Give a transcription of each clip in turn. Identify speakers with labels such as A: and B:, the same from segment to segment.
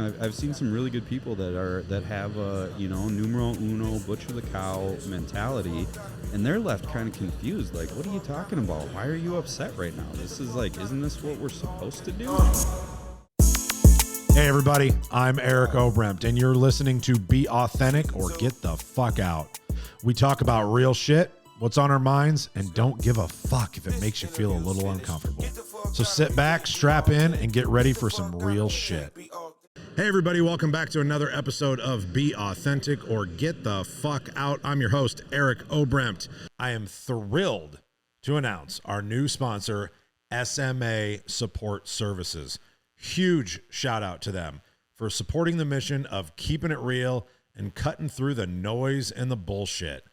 A: I've seen some really good people that have a numero uno butcher the cow mentality, and they're left kind of confused. Like, what are you talking about? Why are you upset right now? This is like, isn't this what we're supposed to do?
B: Hey everybody, I'm Eric Oberempt, and you're listening to Be Authentic or Get the Fuck Out. We talk about real shit, what's on our minds, and don't give a fuck if it makes you feel a little uncomfortable. So sit back, strap in, and get ready for some real shit. Hey everybody, welcome back to another episode of Be Authentic or Get the Fuck Out. I'm your host, Eric Oberempt. I am thrilled to announce our new sponsor, SMA Support Services. Huge shout out to them for supporting the mission of keeping it real and cutting through the noise and the bullshit.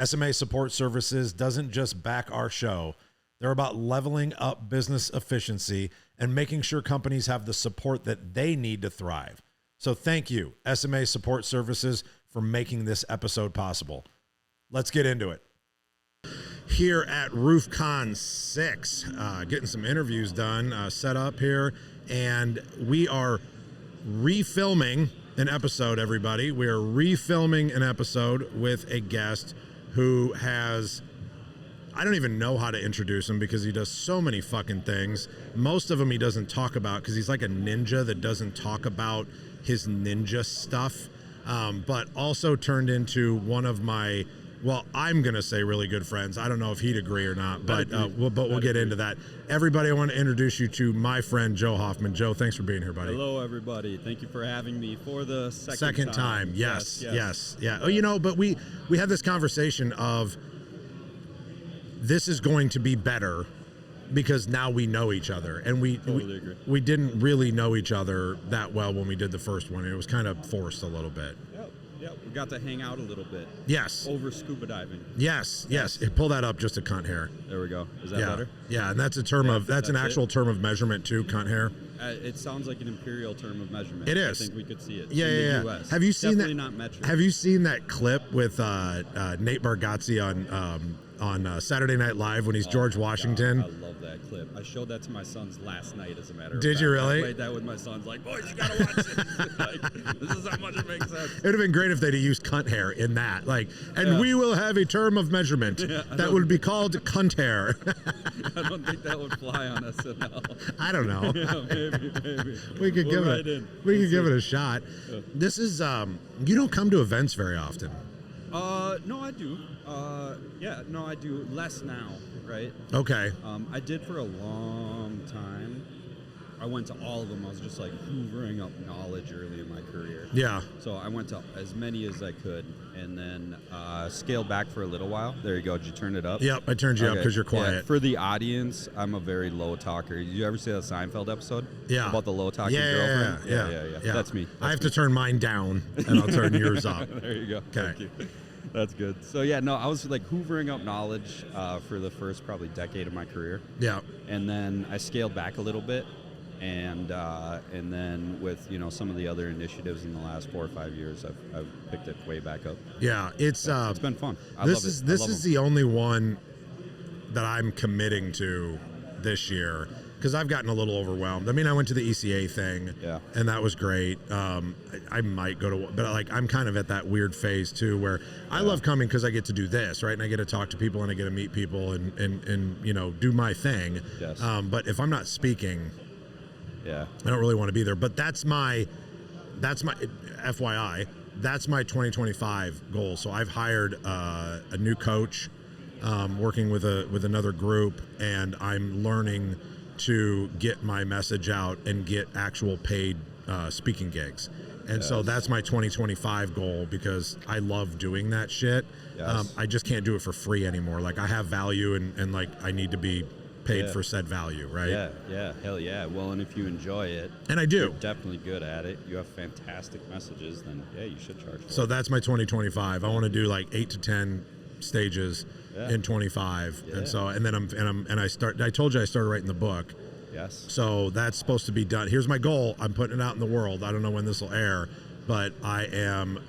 B: SMA Support Services doesn't just back our show. They're about leveling up business efficiency and making sure companies have the support that they need to thrive. So thank you, SMA Support Services, for making this episode possible. Let's get into it. Here at ROFCON 6, getting some interviews done, set up here, and we are refilming an episode, everybody. We are refilming an episode with a guest who has... I don't even know how to introduce him because he does so many fucking things. Most of them he doesn't talk about because he's like a ninja that doesn't talk about his ninja stuff, but also turned into one of my, well, I'm going to say really good friends. I don't know if he'd agree or not, but we'll get into that. Everybody, I want to introduce you to my friend, Joe Hoffman. Joe, thanks for being here, buddy.
A: Hello, everybody. Thank you for having me for the
B: second time. Yes. Yeah.
A: Okay.
B: Oh, but we had this conversation of, this is going to be better because now we know each other, and we didn't really know each other that well when we did the first one. It was kind of forced a little bit.
A: Yep. We got to hang out a little bit.
B: Yes.
A: Over scuba diving.
B: Yes. Pull that up just a cunt hair.
A: There we go. Is that better?
B: Yeah, and that's a term that's an actual term of measurement too, cunt hair.
A: It sounds like an imperial term of measurement.
B: It is.
A: I think we could see it.
B: Yeah.
A: In the US.
B: Have you seen
A: Definitely
B: that?
A: Not metric.
B: Have you seen that clip with Nate Bargatze on Saturday Night Live when he's George Washington?
A: God, I love that clip. I showed that to my sons last night, as a matter of fact.
B: Did you really?
A: I played that with my sons. Like, boys, you gotta watch this. Like, this is how much it makes sense.
B: It would have been great if they'd have used cunt hair in that. Like, and we will have a term of measurement that would be called cunt hair.
A: I don't think that would fly on SNL.
B: I don't know.
A: Maybe.
B: We could give it a shot. Yeah. This is you don't come to events very often.
A: No, I do. I do less now, right?
B: Okay.
A: I did for a long time. I went to all of them. I was just like hoovering up knowledge early in my career.
B: Yeah.
A: So I went to as many as I could, and then scaled back for a little while. There you go. Did you turn it up?
B: Yep, I turned you up because you're quiet.
A: Yeah, for the audience, I'm a very low talker. Did you ever see that Seinfeld episode?
B: Yeah.
A: About the low talking girlfriend?
B: Yeah.
A: That's me.
B: I have to turn mine down, and I'll turn yours up.
A: There you go.
B: Okay.
A: Thank you. That's good. So I was like hoovering up knowledge for the first probably decade of my career.
B: Yeah.
A: And then I scaled back a little bit, and then with some of the other initiatives in the last 4 or 5 years, I've picked it way back up.
B: Yeah, it's
A: been fun.
B: This is the only one that I'm committing to this year, because I've gotten a little overwhelmed. I mean, I went to the ECA thing, and that was great. I might go to, but I'm kind of at that weird phase too, where I love coming because I get to do this, right? And I get to talk to people, and I get to meet people, and do my thing.
A: Yes.
B: But if I'm not speaking,
A: I
B: don't really want to be there. But that's my FYI. That's my 2025 goal. So I've hired a new coach, working with another group, and I'm learning to get my message out and get actual paid speaking gigs. And so that's my 2025 goal, because I love doing that shit.
A: Yes.
B: I just can't do it for free anymore. Like, I have value, and like, I need to be paid for said value, right?
A: Yeah, hell yeah. Well, and if you enjoy it,
B: and I do,
A: you're definitely good at it, you have fantastic messages, then you should charge for it.
B: So that's my 2025. I want to do like 8 to 10 stages in 25. And then I told you I started writing the book.
A: Yes.
B: So that's supposed to be done. Here's my goal. I'm putting it out in the world. I don't know when this will air, but I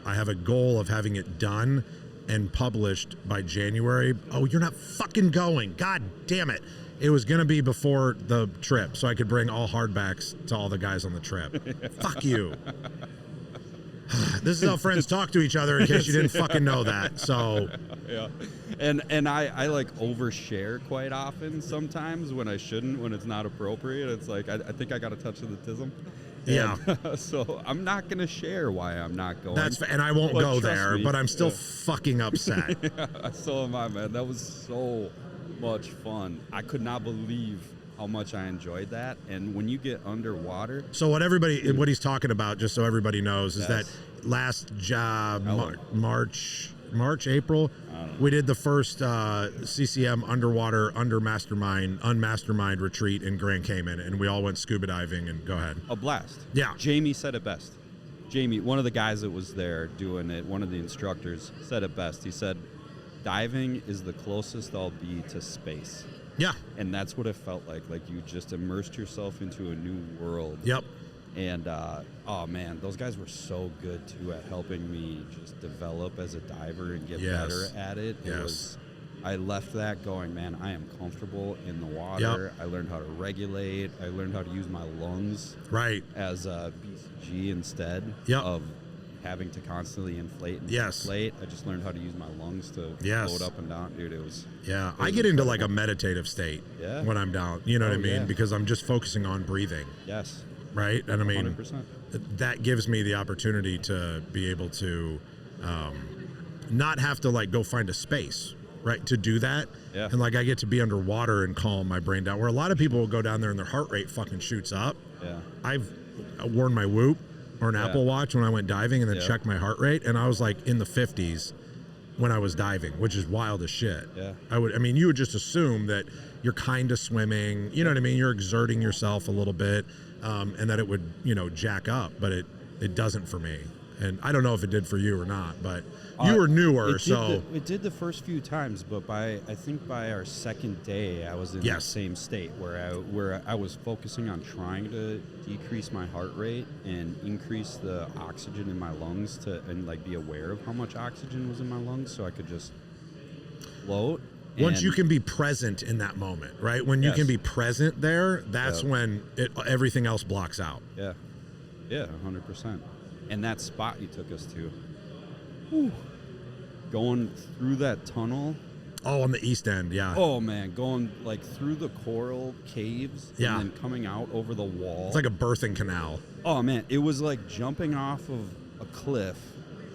B: have a goal of having it done and published by January. Oh, you're not fucking going. God damn it. It was going to be before the trip, so I could bring all hardbacks to all the guys on the trip. Fuck you. This is how friends talk to each other, in case you didn't fucking know that. So,
A: yeah. And I like overshare quite often sometimes when I shouldn't, when it's not appropriate. It's like, I think I got a touch of the tism.
B: yeah.
A: So I'm not going to share why I'm not going.
B: And I won't go there,
A: me,
B: but I'm still fucking upset.
A: Yeah, so am I, man. That was so much fun. I could not believe how much I enjoyed that. And when you get underwater.
B: So what he's talking about, just so everybody knows, is that last March, April, we did the first CCM underwater unmastermind retreat in Grand Cayman, and we all went scuba diving. And go ahead.
A: A blast.
B: Yeah.
A: Jamie said it best. Jamie, one of the guys that was there doing it, one of the instructors, said it best. He said, diving is the closest I'll be to space.
B: Yeah.
A: And that's what it felt like. Like you just immersed yourself into a new world.
B: Yep.
A: And, oh man, those guys were so good too at helping me just develop as a diver and get better at it. I left that going, man, I am comfortable in the water. Yep. I learned how to regulate. I learned how to use my lungs as a BCG instead of having to constantly inflate and deflate. I just learned how to use my lungs to float up and down. Dude, it was
B: I get into like a meditative state when I'm down. You know what I mean? Because I'm just focusing on breathing.
A: Yes.
B: Right? And I mean,
A: 100%.
B: That gives me the opportunity to be able to not have to like go find a space, right, to do that. Yeah. And like I get to be underwater and calm my brain down, where a lot of people will go down there and their heart rate fucking shoots up. Yeah. I've worn my Whoop or an Apple Watch when I went diving and then checked my heart rate, and I was like in the 50s when I was diving, which is wild as shit. Yeah. You would just assume that you're kind of swimming, you know what I mean? You're exerting yourself a little bit, and that it would, jack up, but it doesn't for me. And I don't know if it did for you or not, but you were newer, so
A: it did the first few times. But I think by our second day, I was in the same state where I was focusing on trying to decrease my heart rate and increase the oxygen in my lungs and like be aware of how much oxygen was in my lungs, so I could just float.
B: Once you can be present in that moment, right? When you can be present there, that's when everything else blocks out.
A: Yeah, 100%. And that spot you took us to, whew, going through that tunnel.
B: Oh, on the east end, yeah.
A: Oh, man, going like through the coral caves and then coming out over the wall.
B: It's like a birthing canal.
A: Oh, man, it was like jumping off of a cliff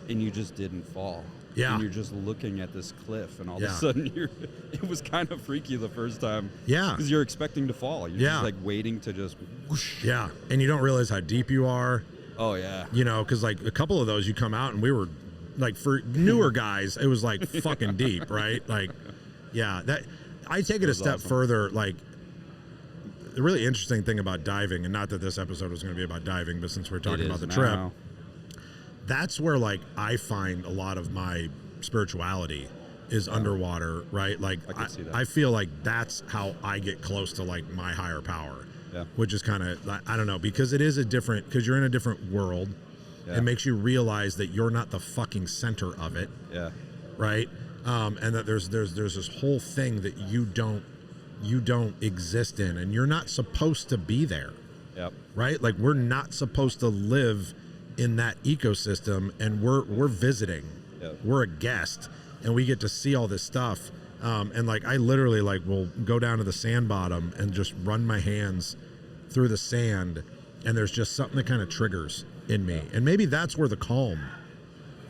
A: and you just didn't fall. Yeah. And you're just looking at this cliff and all of a sudden it was kind of freaky the first time. Yeah. Because you're expecting to fall. You're just like waiting to just whoosh.
B: Yeah. And you don't realize how deep you are.
A: Oh, yeah.
B: Because like a couple of those you come out and we were like, for newer guys, it was like fucking deep, right? Like, that I take it a step further. Like, the really interesting thing about diving, and not that this episode was going to be about diving, but since we're talking about the trip, that's where like I find a lot of my spirituality is underwater, right? Like
A: I can see that.
B: I feel like that's how I get close to like my higher power. Yeah. Which is kind of, I don't know, because it is because you're in a different world. Yeah. It makes you realize that you're not the fucking center of it. Yeah. Right? And that there's this whole thing that you don't exist in, and you're not supposed to be there. Yep. Right? Like we're not supposed to live in that ecosystem, and we're visiting. Yep. We're a guest, and we get to see all this stuff. And like I literally like will go down to the sand bottom and just run my hands through the sand, and there's just something that kind of triggers in me, and maybe that's where the calm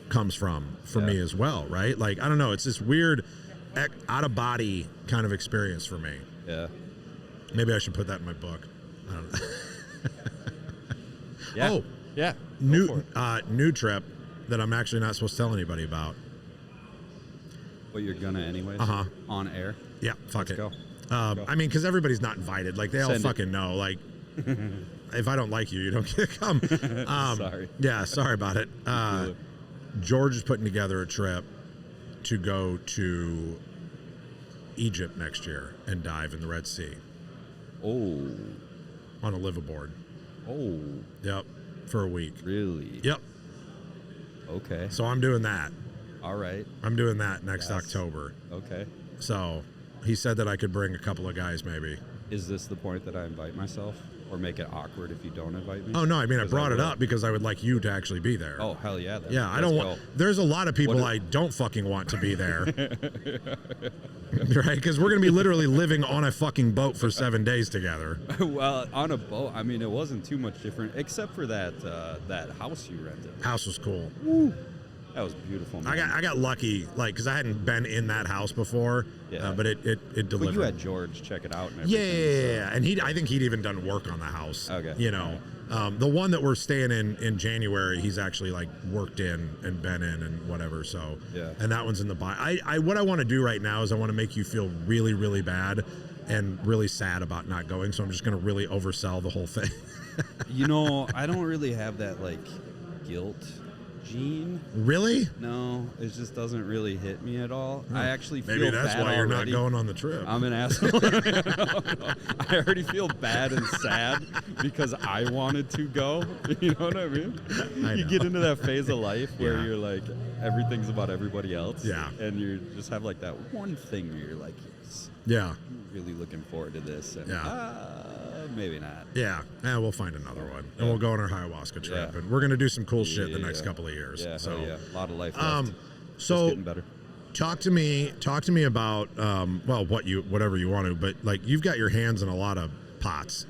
B: comes from for me as well, right? Like I don't know, it's this weird out of body kind of experience for me. Yeah. Maybe I should put that in my book. I don't know.
A: Yeah.
B: Oh
A: yeah.
B: New trip that I'm actually not supposed to tell anybody about.
A: But you're gonna anyways. On air.
B: Yeah. Fuck
A: Let's
B: it.
A: Go.
B: I mean, because everybody's not invited. Like they all fucking know. Like, if I don't like you, you don't get to come.
A: Sorry.
B: Yeah. Sorry about it. George is putting together a trip to go to Egypt next year and dive in the Red Sea.
A: Oh.
B: On a liveaboard.
A: Oh.
B: Yep. For a week.
A: Really?
B: Yep.
A: Okay.
B: So I'm doing that.
A: All right.
B: I'm doing that next October.
A: Okay.
B: So he said that I could bring a couple of guys maybe.
A: Is this the point that I invite myself, or make it awkward if you don't invite me?
B: Oh no, I mean I
A: 'Cause
B: brought it
A: will.
B: up because I would like you to actually be there.
A: Oh hell yeah! Then
B: Yeah, I
A: let's
B: don't
A: go.
B: want. There's a lot of people
A: What
B: I don't fucking want to be there, right? Because we're gonna be literally living on a fucking boat for 7 days together.
A: Well, on a boat, I mean, it wasn't too much different, except for that that house you rented.
B: House was cool.
A: That was beautiful, man.
B: I got lucky, like, because I hadn't been in that house before,
A: Yeah.
B: but it delivered.
A: But you had George check it out and
B: Yeah,
A: everything.
B: and I think he'd even done work on the house.
A: Okay.
B: You know, the one that we're staying in January, he's actually like worked in and been in and whatever. So
A: Yeah.
B: and that one's in the buy. What I want to do right now is I want to make you feel really, really bad and really sad about not going. So I'm just going to really oversell the whole thing.
A: You know, I don't really have that like guilt gene.
B: Really?
A: No, it just doesn't really hit me at all. I actually feel
B: Maybe that's
A: bad
B: why you're not
A: already.
B: going on the trip.
A: I'm an asshole. No. I already feel bad and sad because I wanted to go. You know what I mean?
B: I
A: You
B: know.
A: get into that phase of life where
B: Yeah.
A: you're like, everything's about everybody else.
B: Yeah.
A: And you just have like that one thing where you're like, yes,
B: Yeah.
A: I'm really looking forward to this. And maybe not.
B: Yeah, we'll find another one, and we'll go on our ayahuasca trip,
A: Yeah.
B: and we're gonna do some cool shit the
A: Yeah.
B: next couple of years.
A: Yeah,
B: so,
A: hell yeah. A lot of life left. Just
B: so
A: getting better.
B: talk to me about well, whatever you want to, but like you've got your hands in a lot of pots,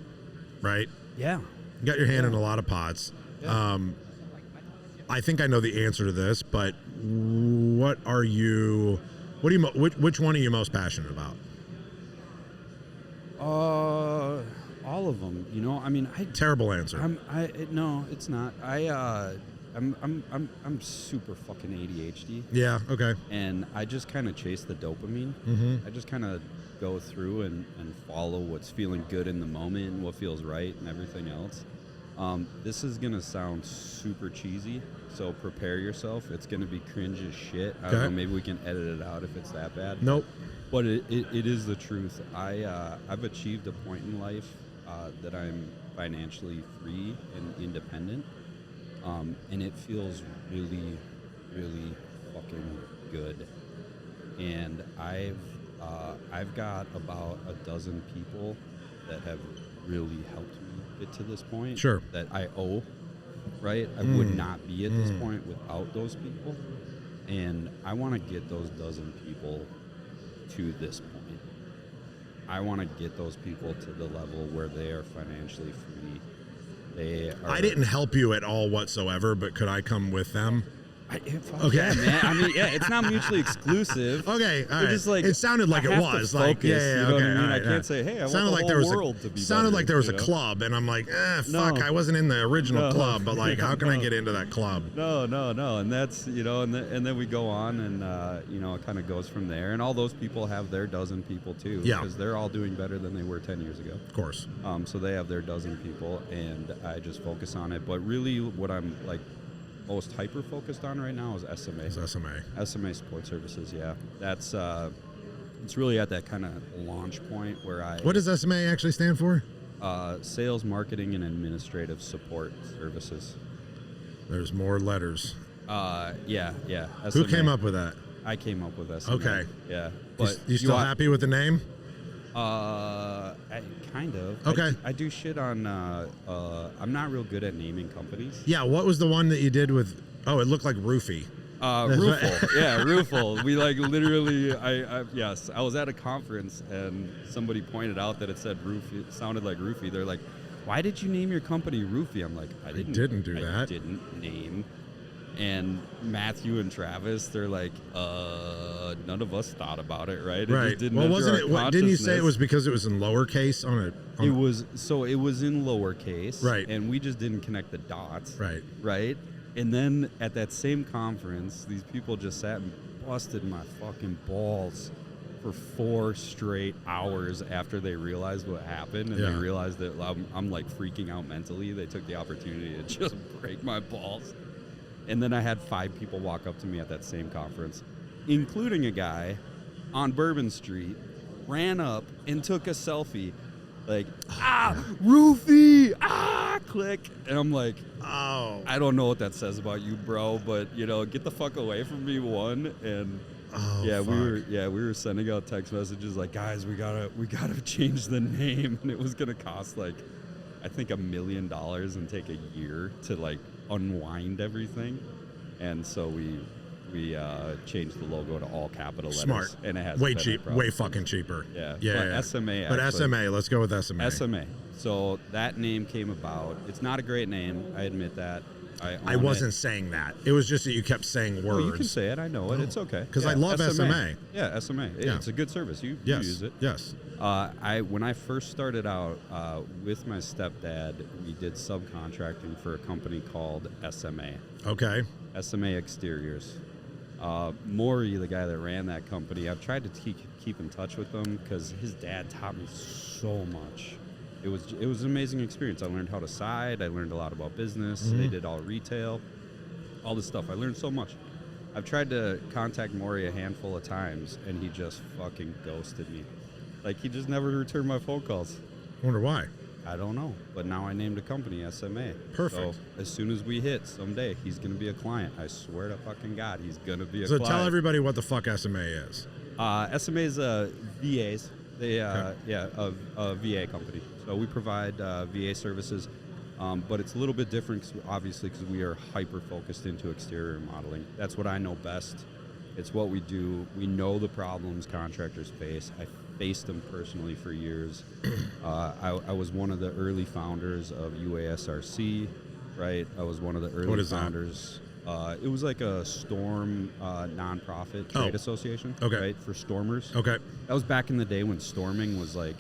B: right?
A: Yeah.
B: You got your hand in a lot of pots.
A: Yeah.
B: I think I know the answer to this, but which one are you most passionate about?
A: All of them. You know, I mean,
B: Terrible answer.
A: No, it's not. I'm super fucking ADHD,
B: Yeah. Okay.
A: and I just kind of chase the dopamine.
B: Mm-hmm.
A: I just kind of go through and follow what's feeling good in the moment and what feels right and everything else. This is gonna sound super cheesy, so prepare yourself. It's gonna be cringe as shit. I don't
B: Okay.
A: know. Maybe we can edit it out if it's that bad.
B: Nope.
A: But it is the truth. I've achieved a point in life that I'm financially free and independent, and it feels really, really fucking good. And I've got about a dozen people that have really helped me get to this point.
B: Sure.
A: That I owe. Right. I would not be at this point without those people, and I want to get those dozen people to this point. I want to get those people to the level where they are financially free.
B: I didn't help you at all whatsoever, but could I come with them?
A: Okay, yeah, man. I mean, yeah, it's not mutually exclusive.
B: Okay, all
A: They're
B: right.
A: just like,
B: it sounded like
A: I
B: it
A: have
B: was
A: to
B: like,
A: focus,
B: yeah,
A: you know
B: okay,
A: what I mean?
B: all
A: I
B: right,
A: can't say, hey, I want
B: sounded
A: the
B: like
A: whole
B: there was
A: world to be
B: sounded
A: better,
B: like there was
A: you
B: a
A: know?
B: club, and I'm like, fuck,
A: No.
B: I wasn't in the original
A: No.
B: club, but like, how can I get into that club?
A: No, and that's, you know, and then we go on, and you know, it kind of goes from there. And all those people have their dozen people too,
B: Yeah.
A: because they're all doing better than they were 10 years ago.
B: Of course.
A: So they have their dozen people, and I just focus on it. But really, what I'm like most hyper focused on right now is SMA.
B: It's SMA.
A: SMA Support Services, yeah. That's it's really at that kind of launch point where
B: What does SMA actually stand for?
A: Sales, Marketing, and Administrative Support Services.
B: There's more letters.
A: Yeah.
B: Who
A: SMA.
B: came up with that?
A: I came up with SMA.
B: Okay.
A: Yeah.
B: You,
A: But
B: you still happy with the name?
A: Kind of.
B: Okay.
A: I do shit on. I'm not real good at naming companies.
B: Yeah. What was the one that you did with? Oh, it looked like Roofie.
A: Roofle. Yeah, Roofle. We like literally. Yes. I was at a conference and somebody pointed out that it said Roofie. It sounded like Roofie. They're like, "Why did you name your company Roofie?" I'm like, I didn't do that. I didn't name. And Matthew and Travis, they're like, none of us thought about it, right? It
B: Right.
A: just didn't
B: Well,
A: enter
B: wasn't
A: our
B: it? What, didn't you say it
A: consciousness.
B: was because it was in lowercase on it?
A: It was in lowercase,
B: Right.
A: And we just didn't connect the dots,
B: Right.
A: And then at that same conference, these people just sat and busted my fucking balls for 4 straight hours after they realized what happened, and
B: Yeah.
A: they realized that I'm like freaking out mentally. They took the opportunity to just break my balls. And then I had 5 people walk up to me at that same conference, including a guy on Bourbon Street, ran up and took a selfie. Like, Roofie, click. And I'm like,
B: Oh.
A: I don't know what that says about you, bro, but, you know, get the fuck away from me, one. And
B: Oh,
A: yeah,
B: fuck.
A: we were sending out text messages like, guys, we gotta change the name, and it was gonna cost like, I think $1 million and take a year to like unwind everything, and so we changed the logo to all capital letters.
B: Smart.
A: And it has
B: Way cheap, way fucking cheaper.
A: Yeah,
B: yeah.
A: SMA.
B: But
A: actually,
B: SMA, let's go with SMA.
A: SMA. So that name came about. It's not a great name. I admit that.
B: I wasn't saying that. It was just that you kept saying words.
A: Well, you can say it. I know it. It's okay.
B: Because I love SMA.
A: Yeah, SMA.
B: Yeah.
A: It's a good service. You
B: Yes.
A: use it.
B: Yes.
A: When I first started out with my stepdad, we did subcontracting for a company called SMA.
B: Okay.
A: SMA Exteriors. Maury, the guy that ran that company, I've tried to keep in touch with him because his dad taught me so much. It was an amazing experience. I learned how to side. I learned a lot about business. They did all retail, all this stuff. I learned so much. I've tried to contact Maury a handful of times, and he just fucking ghosted me. Like, he just never returned my phone calls.
B: Wonder why.
A: I don't know. But now I named a company, SMA.
B: Perfect.
A: So as soon as we hit someday, he's going to be a client. I swear to fucking God, he's going to be a
B: So
A: client.
B: tell everybody what the fuck SMA is.
A: SMA is VAs. They a VA company. So we provide VA services, but it's a little bit different, obviously, because we are hyper-focused into exterior modeling. That's what I know best. It's what we do. We know the problems contractors face. I faced them personally for years. I was one of the early founders of UASRC, right? I was one of the early founders. It was like a storm nonprofit trade association, right, for stormers.
B: Okay.
A: That was back in the day when storming was like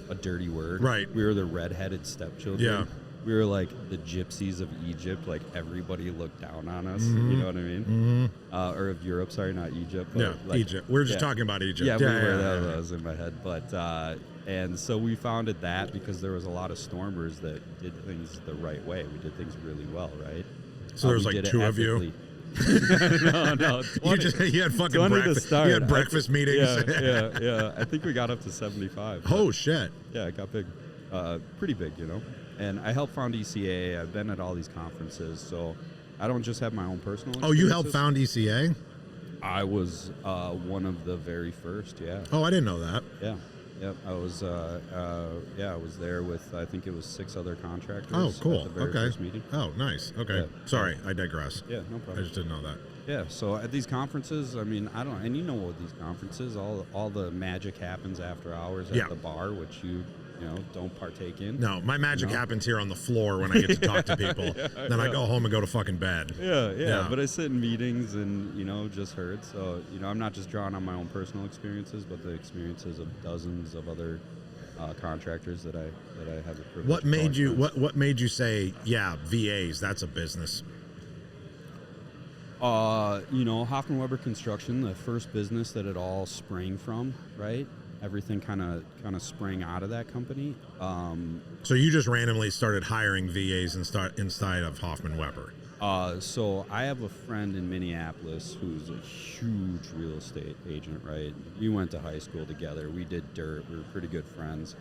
A: a dirty word.
B: Right.
A: We were the redheaded stepchildren.
B: Yeah.
A: We were like the gypsies of Egypt. Like, everybody looked down on us. You know what I mean? Or of Europe. Sorry, not Egypt. But
B: Yeah,
A: like,
B: Egypt. We're just talking about Egypt.
A: Yeah, that was in my head. But and so we founded that because there was a lot of stormers that did things the right way. We did things really well, right?
B: So there was like two of you.
A: No. 20,
B: you had fucking breakfast. You had breakfast meetings.
A: Yeah. I think we got up to 75.
B: Oh shit.
A: Yeah, it got big, pretty big, you know. And I helped found ECA. I've been at all these conferences, so I don't just have my own personal experiences.
B: Oh, you helped found ECA?
A: I was one of the very first. Yeah.
B: Oh, I didn't know that.
A: Yeah. Yep. I was. I was there with, I think it was 6 other contractors.
B: Oh, cool.
A: At the very first meeting.
B: Oh, nice. Okay.
A: Yeah.
B: Sorry, I digress.
A: Yeah, no problem.
B: I just didn't know that.
A: Yeah, so at these conferences, I mean, I don't, and you know what these conferences, all the magic happens after hours at the bar, which you don't partake in.
B: No, my magic happens here on the floor when I get to talk to people. Then I go home and go to fucking bed.
A: Yeah. But I sit in meetings and, just heard. So, I'm not just drawing on my own personal experiences, but the experiences of dozens of other contractors that I have the privilege.
B: What made you say, yeah, VAs, that's a business?
A: Hoffman Weber Construction, the first business that it all sprang from, right? Everything kind of sprang out of that company.
B: So you just randomly started hiring VAs inside of Hoffman Weber?
A: So I have a friend in Minneapolis who's a huge real estate agent, right? We went to high school together. We did dirt. We were pretty good friends.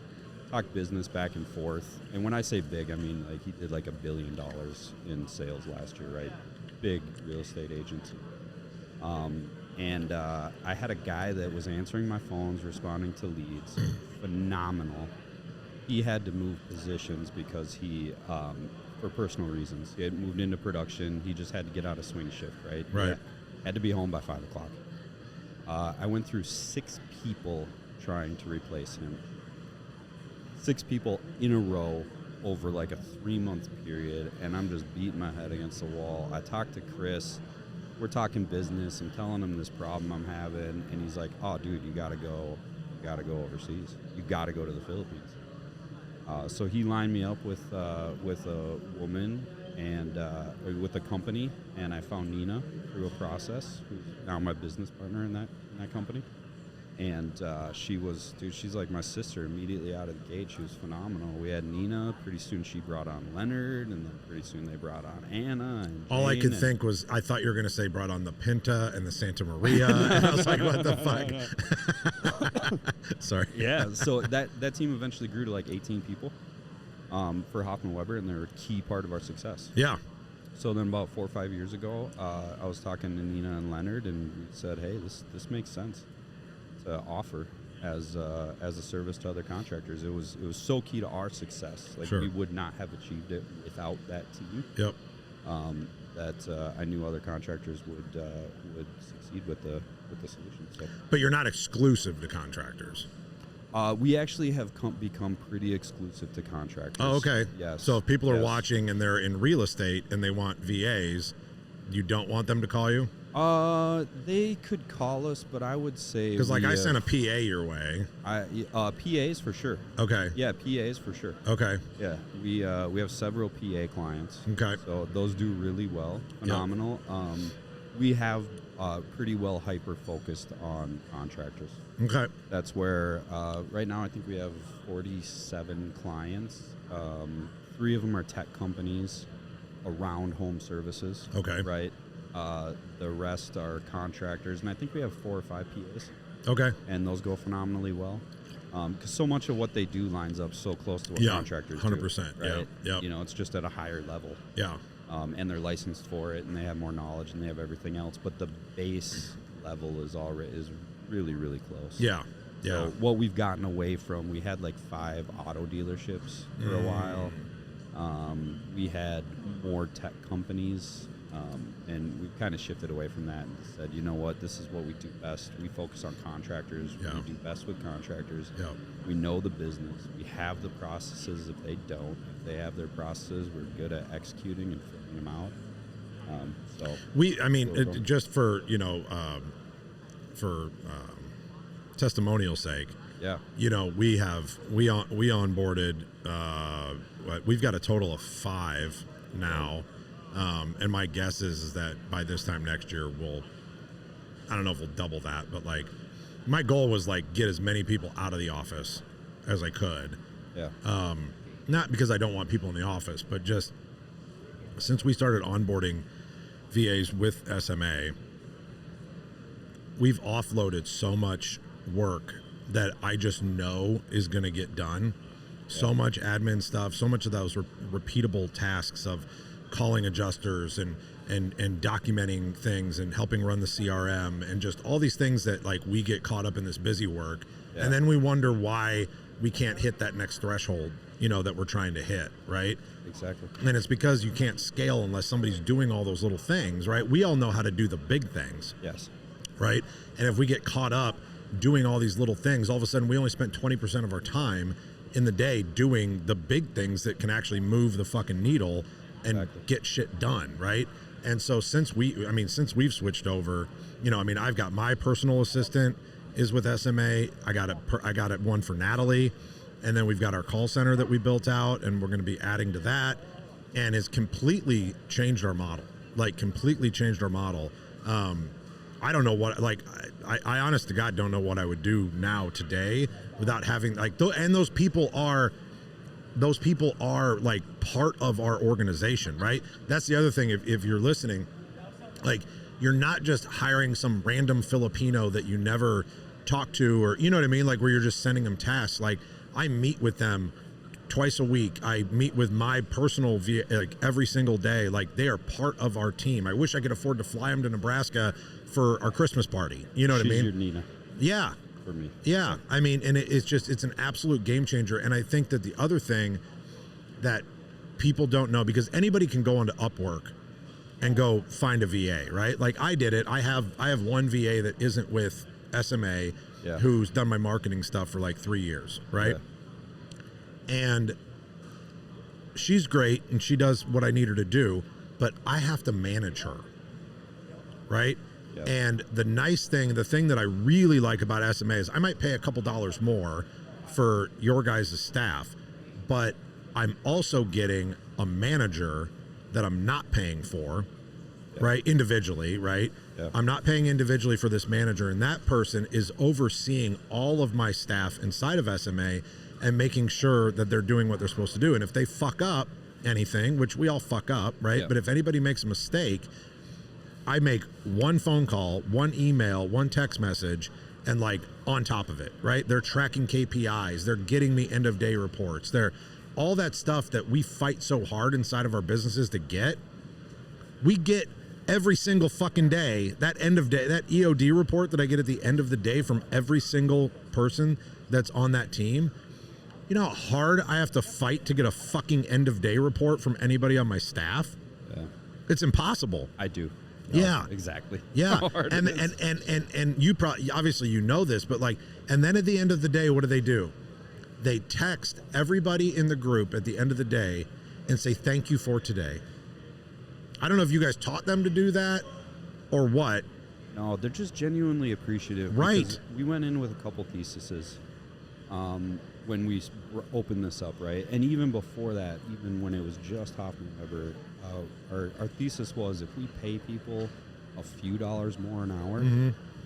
A: Talked business back and forth. And when I say big, I mean like he did like $1 billion in sales last year, right? Big real estate agency. And I had a guy that was answering my phones, responding to leads. Phenomenal. He had to move positions because he, for personal reasons, he had moved into production. He just had to get out of swing shift, right?
B: Right.
A: Had to be home by 5 o'clock. I went through 6 people trying to replace him. 6 people in a row over like a 3-month period, and I'm just beating my head against the wall. I talked to Chris. We're talking business. I'm telling him this problem I'm having, and he's like, "Oh, dude, you gotta go overseas. You gotta go to the Philippines." So he lined me up with a woman and with a company, and I found Nina through a process, who's now my business partner in that company. And she's like my sister immediately out of the gate. She was phenomenal. We had Nina. Pretty soon she brought on Leonard, and then pretty soon they brought on Anna. And
B: all I could think was, I thought you were going to say brought on the Pinta and the Santa Maria. And I was like, what the fuck? Sorry.
A: Yeah, so that team eventually grew to like 18 people for Hoffman Weber, and they're a key part of our success.
B: Yeah.
A: So then about 4 or 5 years ago, I was talking to Nina and Leonard, and we said, hey, this makes sense to offer as a service to other contractors. It was so key to our success. Like,
B: Sure.
A: we would not have achieved it without that team.
B: Yep.
A: That I knew other contractors would succeed with the solution. So.
B: But you're not exclusive to contractors.
A: We actually have become pretty exclusive to contractors.
B: Oh, okay.
A: Yes.
B: So if people are
A: Yes.
B: watching and they're in real estate and they want VAs, you don't want them to call you?
A: They could call us, but I would say
B: Because I sent a PA your way.
A: PAs for sure.
B: Okay.
A: Yeah, PAs for sure.
B: Okay.
A: Yeah, we have several PA clients.
B: Okay.
A: So those do really well, phenomenal. We have pretty well hyper focused on contractors.
B: Okay.
A: That's where right now I think we have 47 clients. 3 of them are tech companies around home services.
B: Okay.
A: Right. The rest are contractors, and I think we have 4 or 5 PAs.
B: Okay.
A: And those go phenomenally well. Because so much of what they do lines up so close to what contractors
B: 100%.
A: do. Right?
B: Yeah.
A: You know, it's just at a higher level.
B: Yeah.
A: And they're licensed for it, and they have more knowledge, and they have everything else. But the base level is really, really close.
B: Yeah. Yeah.
A: So what we've gotten away from, we had like 5 auto dealerships for a while. We had more tech companies, and we've kind of shifted away from that and said, you know what, this is what we do best. We focus on contractors.
B: Yeah.
A: We do best with contractors.
B: Yeah.
A: We know the business. We have the processes. If they don't, if they have their processes, we're good at executing and figuring them out.
B: Just for, testimonial sake,
A: yeah,
B: we onboarded, we've got a total of 5 now. And my guess is that by this time next year, I don't know if we'll double that, but like my goal was like get as many people out of the office as I could.
A: Yeah.
B: Not because I don't want people in the office, but just since we started onboarding VAs with SMA, we've offloaded so much work that I just know is going to get done. So much admin stuff, so much of those repeatable tasks of calling adjusters and documenting things and helping run the CRM and just all these things that like we get caught up in this busy work. Yeah. And then we wonder why we can't hit that next threshold, that we're trying to hit, right?
A: Exactly.
B: And it's because you can't scale unless somebody's doing all those little things, right? We all know how to do the big things.
A: Yes.
B: Right? And if we get caught up doing all these little things, all of a sudden we only spent 20% of our time in the day doing the big things that can actually move the fucking needle and get shit done, right? And so since we've switched over, I've got my personal assistant is with SMA. I got one for Natalie, and then we've got our call center that we built out, and we're going to be adding to that, and has completely changed our model. I don't know what, I honest to God don't know what I would do now today without having and those people are like part of our organization, right? That's the other thing. If you're listening, like you're not just hiring some random Filipino that you never talk to, or you know what I mean? Like where you're just sending them tasks. Like I meet with them twice a week. I meet with my personal every single day. Like they are part of our team. I wish I could afford to fly them to Nebraska for our Christmas party. You know what I mean?
A: Your Nina.
B: Yeah.
A: For me.
B: Yeah. I mean, and it's an absolute game changer. And I think that the other thing that people don't know, because anybody can go onto Upwork and go find a VA, right? Like I did it. I have one VA that isn't with SMA who's done my marketing stuff for like 3 years, right? Yeah. And she's great and she does what I need her to do, but I have to manage her, right? Yep. And the thing that I really like about SMA is I might pay a couple dollars more for your guys' staff, but I'm also getting a manager that I'm not paying for, right? Individually, right? Yep. I'm not paying individually for this manager, and that person is overseeing all of my staff inside of SMA and making sure that they're doing what they're supposed to do. And if they fuck up anything, which we all fuck up, right? Yep. But if anybody makes a mistake, I make one phone call, one email, one text message, and like on top of it, right? They're tracking KPIs. They're getting me end of day reports. They're all that stuff that we fight so hard inside of our businesses to get. We get every single fucking day, that end of day, that EOD report that I get at the end of the day from every single person that's on that team. You know how hard I have to fight to get a fucking end of day report from anybody on my staff?
A: Yeah.
B: It's impossible.
A: I do. No,
B: Yeah.
A: Exactly.
B: Yeah.
A: How hard
B: and,
A: it is.
B: and you probably, obviously you know this, but like, and then at the end of the day, what do? They text everybody in the group at the end of the day and say, thank you for today. I don't know if you guys taught them to do that or what.
A: No, they're just genuinely appreciative.
B: Right.
A: Because we went in with a couple theses when we opened this up, right? And even before that, even when it was just Hoffman Weber, our thesis was if we pay people a few dollars more an hour,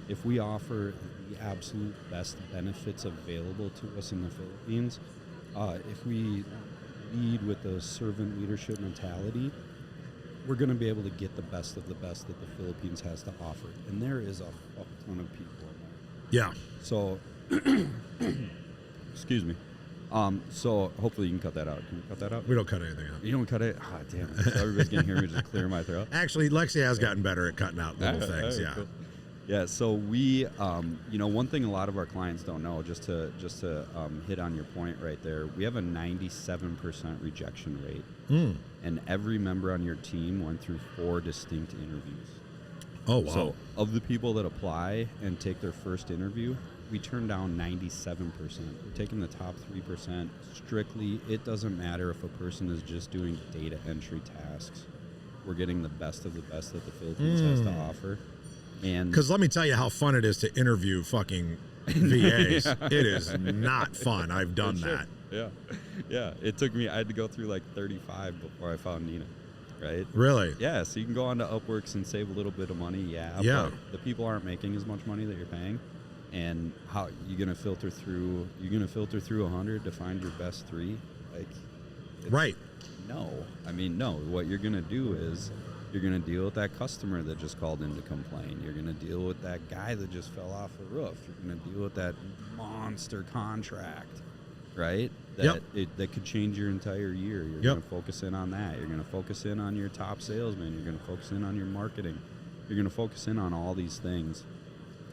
A: if we offer the absolute best benefits available to us in the Philippines, if we lead with the servant leadership mentality, we're going to be able to get the best of the best that the Philippines has to offer. And there is a fuck ton of people in there.
B: Yeah.
A: So, excuse me. So hopefully you can cut that out. Can you cut that out?
B: We don't cut anything out.
A: You don't cut it? Ah, damn. So everybody's going to hear me just clear my throat.
B: Actually, Lexi has gotten better at cutting out little things. Yeah.
A: Cool. Yeah, so we, one thing a lot of our clients don't know, just to hit on your point right there, we have a 97% rejection rate. And every member on your team went through 4 distinct interviews.
B: Oh, wow.
A: So of the people that apply and take their first interview, we turn down 97%. We're taking the top 3% strictly. It doesn't matter if a person is just doing data entry tasks. We're getting the best of the best that the Philippines has to offer. And
B: because let me tell you how fun it is to interview fucking VAs. It is not fun. I've done that.
A: Yeah. It took me, I had to go through like 35 before I found Nina, right?
B: Really?
A: Yeah, so you can go on to Upworks and save a little bit of money,
B: Yeah.
A: but the people aren't making as much money that you're paying. And how you're gonna filter through 100 to find your best 3? Like,
B: Right.
A: No. I mean, no. What you're gonna do is you're going to deal with that customer that just called in to complain. You're going to deal with that guy that just fell off a roof. You're going to deal with that monster contract, right? That could change your entire year. You're going to focus in on that. You're going to focus in on your top salesman. You're going to focus in on your marketing. You're going to focus in on all these things.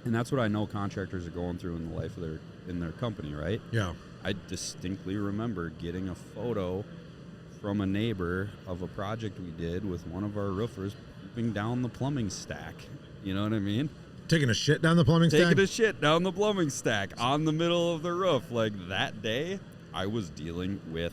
A: And that's what I know contractors are going through in the life of their company, right?
B: Yeah.
A: I distinctly remember getting a photo from a neighbor of a project we did with one of our roofers pooping down the plumbing stack. You know what I mean?
B: Taking a shit down the plumbing stack?
A: Taking a shit down the plumbing stack on the middle of the roof. Like that day, I was dealing with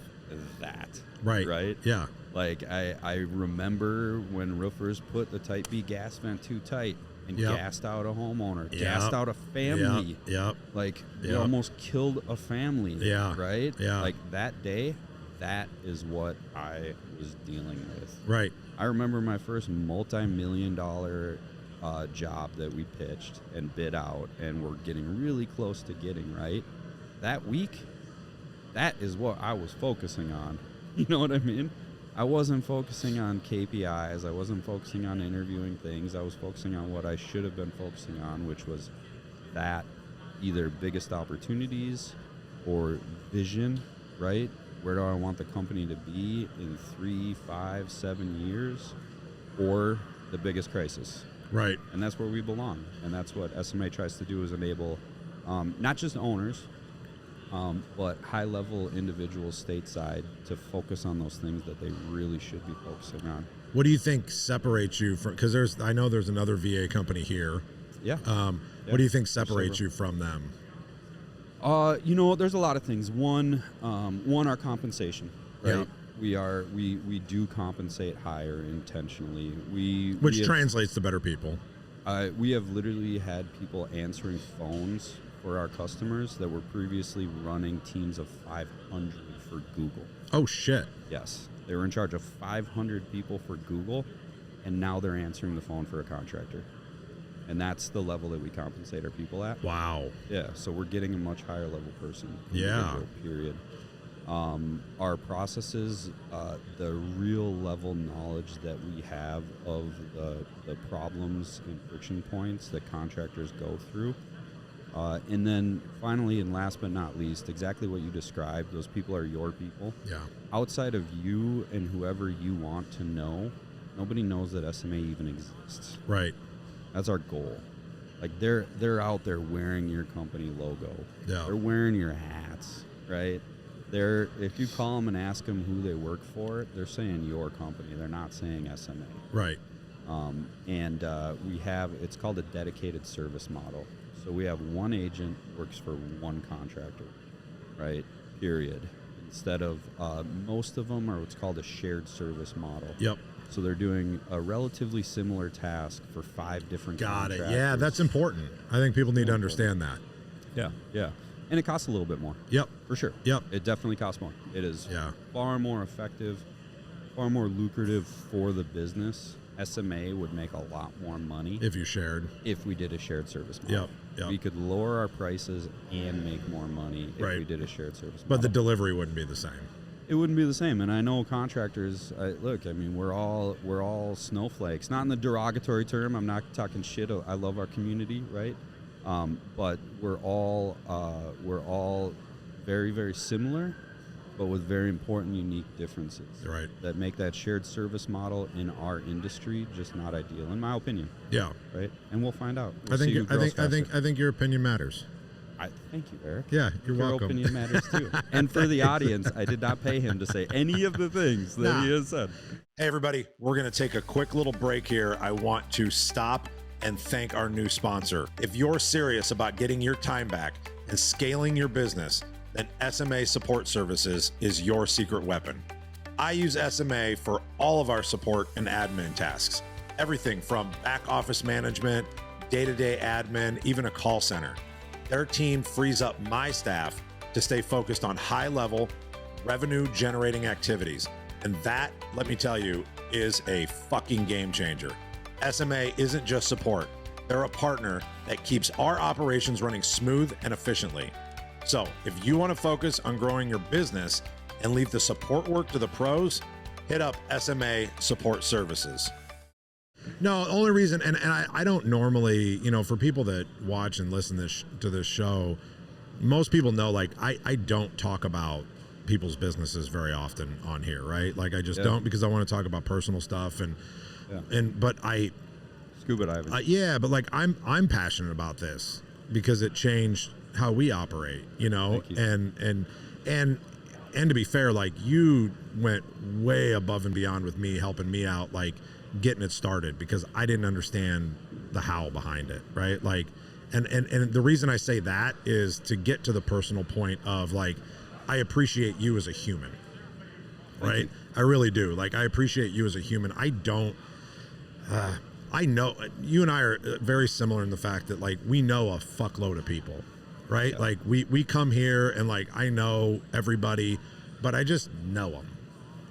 A: that.
B: Right.
A: Right?
B: Yeah.
A: Like I remember when roofers put the type B gas vent too tight and gassed out a homeowner, gassed out a family. Like it almost killed a family. Yeah. Right?
B: Yeah.
A: Like that day, that is what I was dealing with.
B: Right.
A: I remember my first multi-million-dollar job that we pitched and bid out and we're getting really close to getting, right? That week, that is what I was focusing on. You know what I mean? I wasn't focusing on KPIs. I wasn't focusing on interviewing things. I was focusing on what I should have been focusing on, which was that either biggest opportunities or vision, right? Where do I want the company to be in 3, 5, 7 years, or the biggest crisis?
B: Right.
A: And that's where we belong. And that's what SMA tries to do, is enable not just owners, but high-level individuals stateside to focus on those things that they really should be focusing on.
B: What do you think separates you from? Because I know there's another VA company here.
A: Yeah.
B: What do you think separates you from them?
A: There's a lot of things. One, our compensation, right?
B: Yeah.
A: We do compensate higher intentionally.
B: Which translates to better people.
A: We have literally had people answering phones for our customers that were previously running teams of 500 for Google.
B: Oh, shit.
A: Yes. They were in charge of 500 people for Google, and now they're answering the phone for a contractor. And that's the level that we compensate our people at.
B: Wow.
A: Yeah, so we're getting a much higher level person.
B: Yeah.
A: Period. Our processes, the real level knowledge that we have of the problems and friction points that contractors go through. And then finally, and last but not least, exactly what you described, those people are your people.
B: Yeah.
A: Outside of you and whoever you want to know, Nobody knows that SMA even exists.
B: Right.
A: That's our goal. Like they're out there wearing your company logo.
B: Yeah.
A: They're wearing your hats, right? If you call them and ask them who they work for, they're saying your company. They're not saying SMA.
B: Right.
A: We have, it's called a dedicated service model. So we have one agent works for one contractor, right? Period. Instead of most of them are what's called a shared service model.
B: Yep.
A: So they're doing a relatively similar task for 5 different
B: Got it.
A: contractors.
B: Yeah, that's important. I think people need to understand that.
A: Yeah, yeah. And it costs a little bit more.
B: Yep.
A: For sure.
B: Yep.
A: It definitely costs more. It is
B: Yeah.
A: far more effective, far more lucrative for the business. SMA would make a lot more money
B: If you shared.
A: if we did a shared service model.
B: Yep. Yep.
A: We could lower our prices and make more money if
B: Right.
A: we did a shared service model.
B: But the delivery wouldn't be the same.
A: It wouldn't be the same. And I know contractors, look, I mean, we're all snowflakes. Not in the derogatory term. I'm not talking shit. I love our community, right? But we're all very, very similar, but with very important, unique differences.
B: Right.
A: That make that shared service model in our industry just not ideal, in my opinion.
B: Yeah.
A: Right. And we'll find out.
B: I
A: We'll see who
B: think
A: grows faster.
B: I think your opinion matters.
A: Thank you, Eric.
B: Yeah, you're
A: Your
B: welcome.
A: opinion matters too. And for the audience, I did not pay him to say any of the things that he has said.
B: Hey, everybody, we're going to take a quick little break here. I want to stop and thank our new sponsor. If you're serious about getting your time back and scaling your business, then SMA Support Services is your secret weapon. I use SMA for all of our support and admin tasks. Everything from back office management, day-to-day admin, even a call center. Their team frees up my staff to stay focused on high-level, revenue-generating activities. And that, let me tell you, is a fucking game changer. SMA isn't just support. They're a partner that keeps our operations running smooth and efficiently. So if you want to focus on growing your business and leave the support work to the pros, hit up SMA Support Services. No, the only reason, and I don't normally, for people that watch and listen to this show, most people know, like, I don't talk about people's businesses very often on here, right? Like, I just don't, because I want to talk about personal stuff but
A: Scuba diving.
B: yeah, but like I'm passionate about this because it changed how we operate,
A: Thank you.
B: and to be fair, like, you went way above and beyond with me, helping me out, like getting it started, because I didn't understand the how behind it, right? Like, and the reason I say that is to get to the personal point of, like, I appreciate you as a human, right? I really do. Like, I appreciate you as a human. I know you and I are very similar in the fact that, like, we know a fuckload of people, right?
A: Yeah.
B: Like, we come here and, like, I know everybody, but I just know them,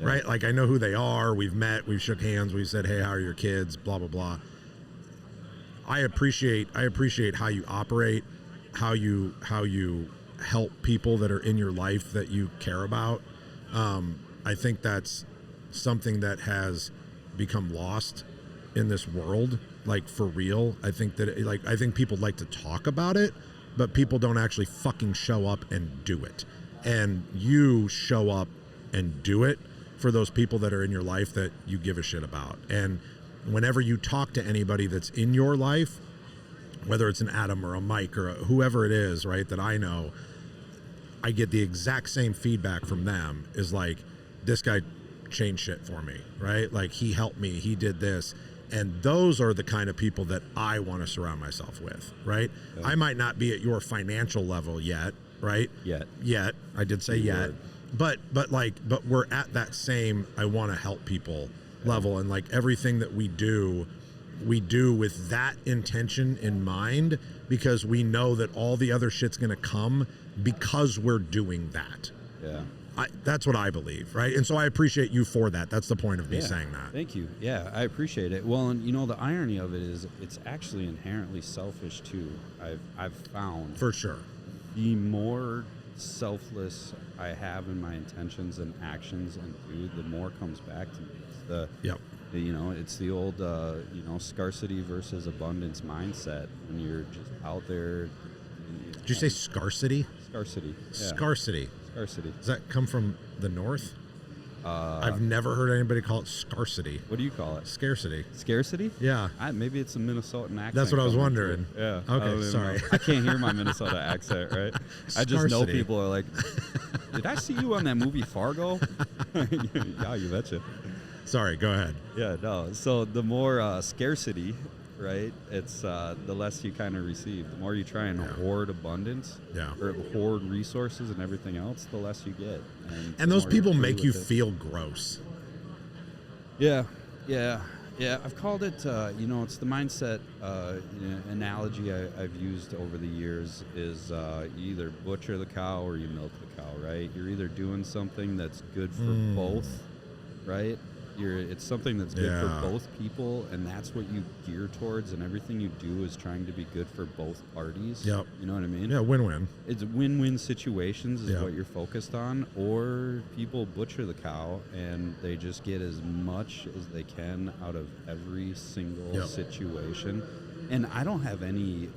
B: right? Like, I know who they are. We've met, we've shook hands, we've said, hey, how are your kids? Blah, blah, blah. I appreciate how you operate, how you help people that are in your life that you care about. I think that's something that has become lost in this world, like, for real. I think that I think people like to talk about it, but people don't actually fucking show up and do it. And you show up and do it for those people that are in your life that you give a shit about. And whenever you talk to anybody that's in your life, whether it's an Adam or a Mike or whoever it is, right, that I know, I get the exact same feedback from them, is like, this guy changed shit for me, right? Like, he helped me, he did this. And those are the kind of people that I want to surround myself with, right? Yeah. I might not be at your financial level yet, right? Yet. I did say yet. But we're at that same, I want to help people level. And, like, everything that we do with that intention in mind, because we know that all the other shit's going to come because we're doing that.
A: Yeah.
B: That's what I believe, right? And so I appreciate you for that. That's the point of me saying that.
A: Thank you. Yeah, I appreciate it. Well, and the irony of it is, it's actually inherently selfish too. I've found,
B: for sure,
A: the more selfless I have in my intentions and actions and do, the more comes back to me. It's it's the old scarcity versus abundance mindset when you're just out there.
B: Did you say scarcity?
A: Scarcity. Yeah.
B: Scarcity.
A: Scarcity.
B: Does that come from the north? I've never heard anybody call it scarcity.
A: What do you call it?
B: Scarcity.
A: Scarcity?
B: Yeah.
A: Maybe it's a Minnesotan accent.
B: That's what I was
A: coming
B: wondering.
A: through. Yeah.
B: Okay, sorry.
A: I can't hear my Minnesota accent, right? I just know
B: Scarcity.
A: people are like, did I see you on that movie Fargo? Yeah, you betcha.
B: Sorry, go ahead.
A: Yeah, no. So the more scarcity, right, it's the less you kind of receive. The more you try and hoard abundance, or hoard resources and everything else, the less you get.
B: And those people make you
A: it.
B: feel gross.
A: Yeah. I've called it, it's the mindset analogy I've used over the years is you either butcher the cow or you milk the cow, right? You're either doing something that's good for both, right? It's something that's good for both people, and that's what you gear towards, and everything you do is trying to be good for both parties.
B: Yep.
A: You know what I mean?
B: Yeah, win-win.
A: It's win-win situations is what you're focused on, or people butcher the cow and they just get as much as they can out of every single situation. And I don't have any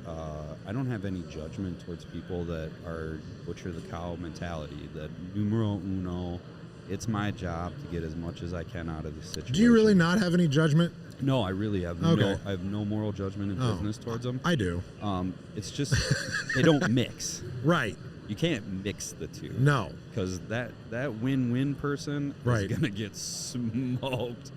A: judgment towards people that are butcher the cow mentality, that numero uno, it's my job to get as much as I can out of the situation.
B: Do you really not have any judgment?
A: No, I really have I have no moral judgment in business towards them.
B: I do.
A: It's just they don't mix.
B: Right.
A: You can't mix the two.
B: No.
A: Because that win-win person is going to get smoked.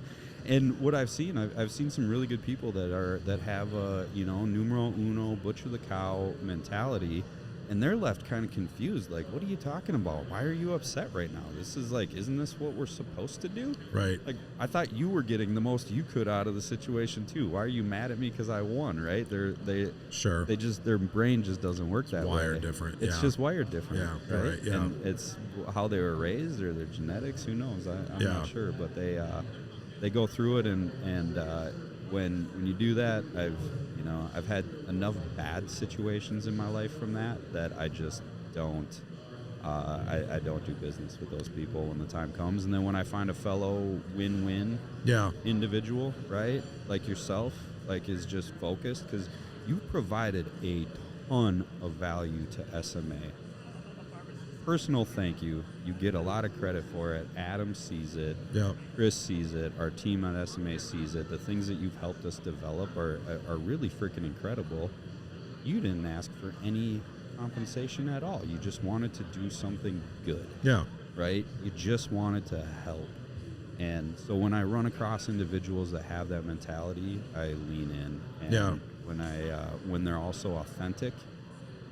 A: And what I've seen, I've seen some really good people that have a numero uno, butcher the cow mentality. And they're left kind of confused, like, what are you talking about? Why are you upset right now? This is like, isn't this what we're supposed to do?
B: Right.
A: Like, I thought you were getting the most you could out of the situation too. Why are you mad at me because I won? Right? Their brain just doesn't work that way.
B: Wired different.
A: It's just wired different.
B: Yeah.
A: Right.
B: Right. Yeah.
A: And it's how they were raised or their genetics. Who knows? I'm not sure. But they go through it, and when you do that, I've had enough bad situations in my life from that I just don't I don't do business with those people when the time comes. And then when I find a fellow win-win individual, right, like yourself, like is just focused, because you provided a ton of value to SMA. Personal thank you. You get a lot of credit for it. Adam sees it.
B: Yep.
A: Chris sees it. Our team at SMA sees it. The things that you've helped us develop are really freaking incredible. You didn't ask for any compensation at all. You just wanted to do something good. Yeah. Right? You just wanted to help. And so when I run across individuals that have that mentality, I lean in. And when they're also authentic,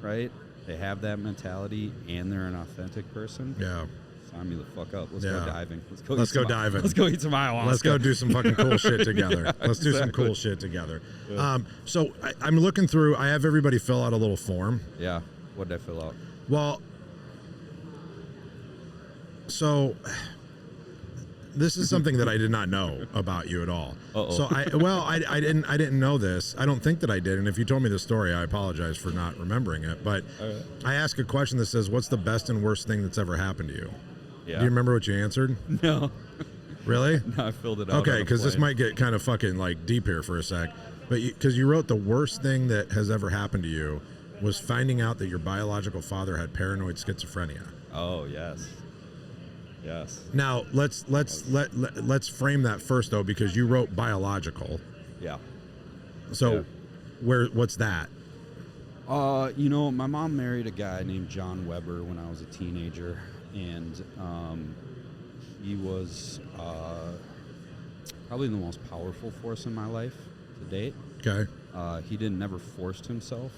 A: right? They have that mentality and they're an authentic person. Yeah. Sign me the fuck up. Let's go diving. Let's go diving. Let's go eat some ayahuasca.
B: Let's go do some fucking cool shit together. Let's do some cool shit together. Yeah. So I'm looking through. I have everybody fill out a little form.
A: Yeah. What did I fill out?
B: Well, so this is something that I did not know about you at all. Uh-oh. So I didn't know this. I don't think that I did. And if you told me the story, I apologize for not remembering it. But I asked a question that says, "What's the best and worst thing that's ever happened to you?" Yeah. Do you remember what you answered?
A: No.
B: Really?
A: No, I filled it out.
B: Okay, because this might get kind of fucking like deep here for a sec. But because you wrote the worst thing that has ever happened to you was finding out that your biological father had paranoid schizophrenia.
A: Oh yes. Yes.
B: Now let's frame that first though, because you wrote biological.
A: Yeah.
B: So what's that?
A: My mom married a guy named John Weber when I was a teenager, and he was probably the most powerful force in my life to date. Okay. He never forced himself.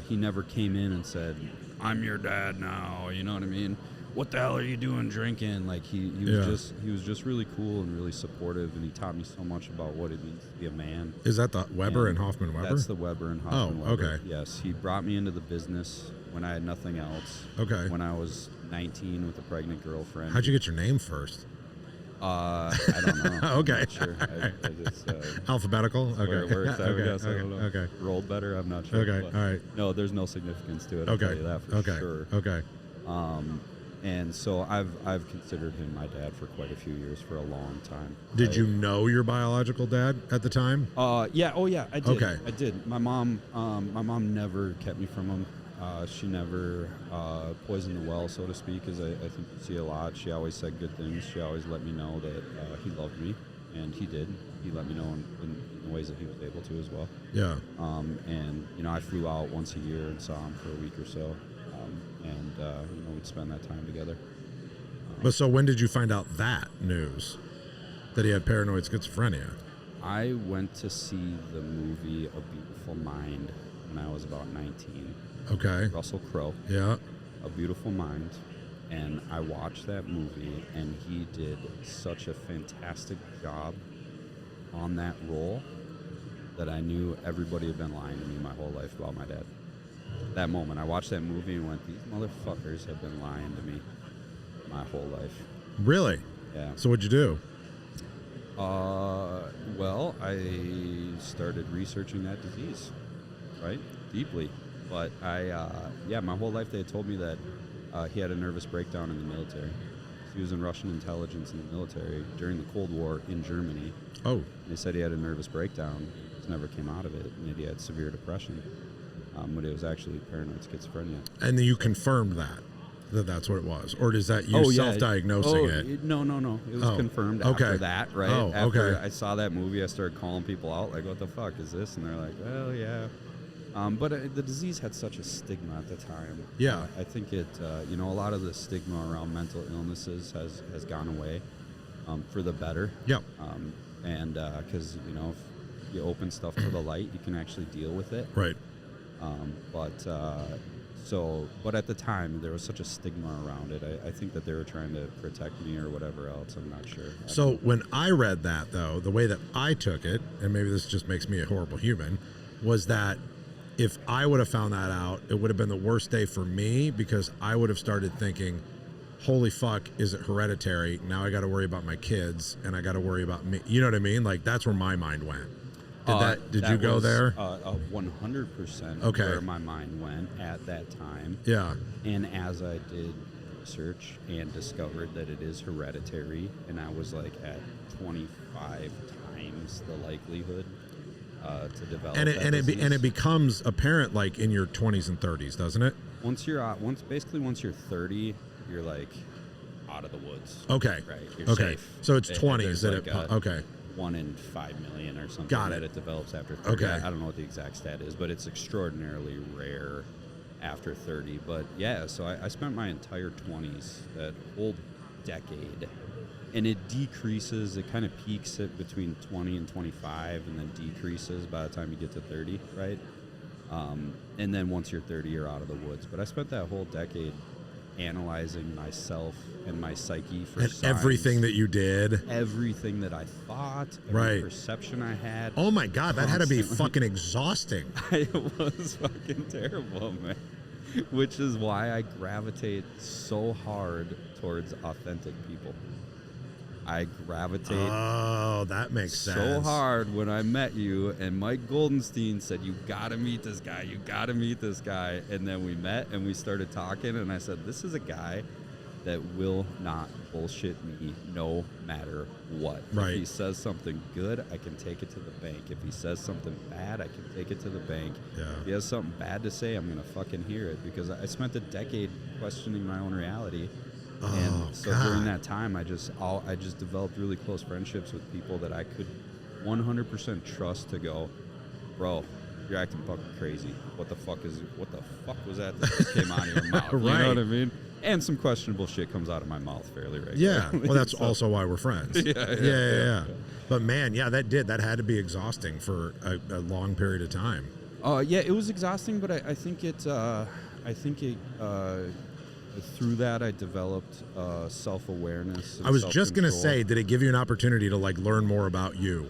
A: He never came in and said, "I'm your dad now." You know what I mean? What the hell are you doing drinking? Like he was just really cool and really supportive, and he taught me so much about what it means to be a man.
B: Is that the Weber and Hoffman Weber?
A: That's the Weber and Hoffman Weber.
B: Okay.
A: Yes, he brought me into the business when I had nothing else.
B: Okay.
A: When I was 19 with a pregnant girlfriend.
B: How'd you get your name first?
A: I don't know.
B: Okay.
A: I'm not sure. I just,
B: alphabetical? Okay.
A: Where it works, I guess. I don't know.
B: Okay.
A: Rolled better? I'm not sure.
B: Okay. All right.
A: No, there's no significance to it. I'll tell you that for sure.
B: Okay.
A: And so I've considered him my dad for quite a few years, for a long time.
B: Did you know your biological dad at the time?
A: Yeah. Oh yeah, I did.
B: Okay.
A: I did. My mom never kept me from him. She never poisoned the well, so to speak, as I think you see a lot. She always said good things. She always let me know that he loved me, and he did. He let me know in the ways that he was able to as well.
B: Yeah.
A: And, you know, I flew out once a year and saw him for a week or so, and, you know, we'd spend that time together.
B: But so when did you find out that news, that he had paranoid schizophrenia?
A: I went to see the movie A Beautiful Mind when I was about 19.
B: Okay.
A: Russell Crowe.
B: Yeah.
A: A Beautiful Mind. And I watched that movie, and he did such a fantastic job on that role that I knew everybody had been lying to me my whole life about my dad. That moment, I watched that movie and went, these motherfuckers have been lying to me my whole life.
B: Really?
A: Yeah.
B: So what'd you do?
A: Well, I started researching that disease, right? Deeply. But my whole life they had told me that he had a nervous breakdown in the military. He was in Russian intelligence in the military during the Cold War in Germany.
B: Oh.
A: And they said he had a nervous breakdown. He just never came out of it, and that he had severe depression. But it was actually paranoid schizophrenia.
B: And then you confirmed that's what it was? Or is that you self-diagnosing it?
A: No. It was confirmed after that, right?
B: Oh,
A: after
B: okay.
A: I saw that movie, I started calling people out, like, what the fuck is this? And they're like, well, yeah. But the disease had such a stigma at the time.
B: Yeah.
A: I think it, a lot of the stigma around mental illnesses has gone away for the better.
B: Yep.
A: And because, if you open stuff to the light, you can actually deal with it.
B: Right.
A: But at the time, there was such a stigma around it. I think that they were trying to protect me or whatever else. I'm not sure.
B: So when I read that, though, the way that I took it, and maybe this just makes me a horrible human, was that if I would have found that out, it would have been the worst day for me, because I would have started thinking, holy fuck, is it hereditary? Now I got to worry about my kids, and I got to worry about me. You know what I mean? Like, that's where my mind went. Did you go there?
A: 100%
B: Okay.
A: where my mind went at that time.
B: Yeah.
A: And as I did research and discovered that it is hereditary, and I was like at 25 times the likelihood to develop
B: And
A: disease.
B: it becomes apparent like in your 20s and 30s, doesn't it?
A: Once you're 30, you're like out of the woods.
B: Okay.
A: Right. You're
B: Okay.
A: safe.
B: So it's 20s that
A: like
B: it. Okay.
A: 1 in 5 million or something
B: Got
A: that
B: it.
A: it develops after 30.
B: Okay.
A: I don't know what the exact stat is, but it's extraordinarily rare after 30. But yeah, so I spent my entire 20s, that whole decade, and it decreases. It kind of peaks at between 20 and 25 and then decreases by the time you get to 30, right? And then once you're 30, you're out of the woods. But I spent that whole decade analyzing myself and my psyche for
B: And
A: signs.
B: everything that you did.
A: Everything that I thought, every
B: Right.
A: perception I had.
B: Oh my God, that had to be
A: Constantly.
B: fucking exhausting.
A: It was fucking terrible, man. Which is why I gravitate so hard towards authentic people. I gravitate
B: Oh, that makes
A: so
B: sense.
A: hard when I met you, and Mike Goldenstein said, you gotta meet this guy, you gotta meet this guy. And then we met and we started talking, and I said, this is a guy that will not bullshit me no matter what.
B: Right.
A: If he says something good, I can take it to the bank. If he says something bad, I can take it to the bank.
B: Yeah.
A: If he has something bad to say, I'm gonna fucking hear it, because I spent a decade questioning my own reality.
B: Oh,
A: And so
B: God.
A: during that time, I just developed really close friendships with people that I could 100% trust to go, bro, you're acting fucking crazy. What the fuck was that just came out of your mouth? You
B: Right.
A: know what I mean? And some questionable shit comes out of my mouth fairly regularly.
B: Yeah. Well, that's
A: So-
B: also why we're friends. Yeah. But man, yeah, that had to be exhausting for a long period of time.
A: Yeah, it was exhausting, but I think through that I developed self-awareness. And
B: I was just gonna
A: self-control.
B: say, did it give you an opportunity to like learn more about you?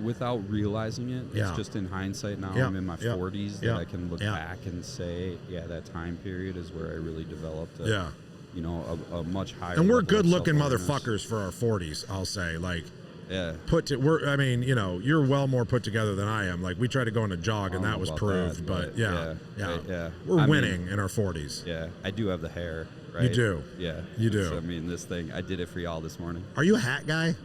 A: Without realizing it.
B: Yeah.
A: It's just in hindsight now.
B: Yeah.
A: I'm in my
B: Yeah.
A: 40s that
B: Yeah.
A: I can look
B: Yeah.
A: back and say, yeah, that time period is where I really developed
B: Yeah.
A: a much higher
B: And we're
A: level of
B: good-looking
A: self-awareness.
B: motherfuckers for our 40s, I'll say. Like,
A: Yeah.
B: you're well more put together than I am. Like, we tried to go on a jog,
A: I
B: and
A: don't
B: that
A: know
B: was
A: about
B: proved.
A: that,
B: But yeah.
A: yeah.
B: We're
A: I mean,
B: winning in our 40s.
A: Yeah, I do have the hair, right?
B: You do.
A: Yeah.
B: You do.
A: So, this thing, I did it for y'all this morning.
B: Are you a hat guy?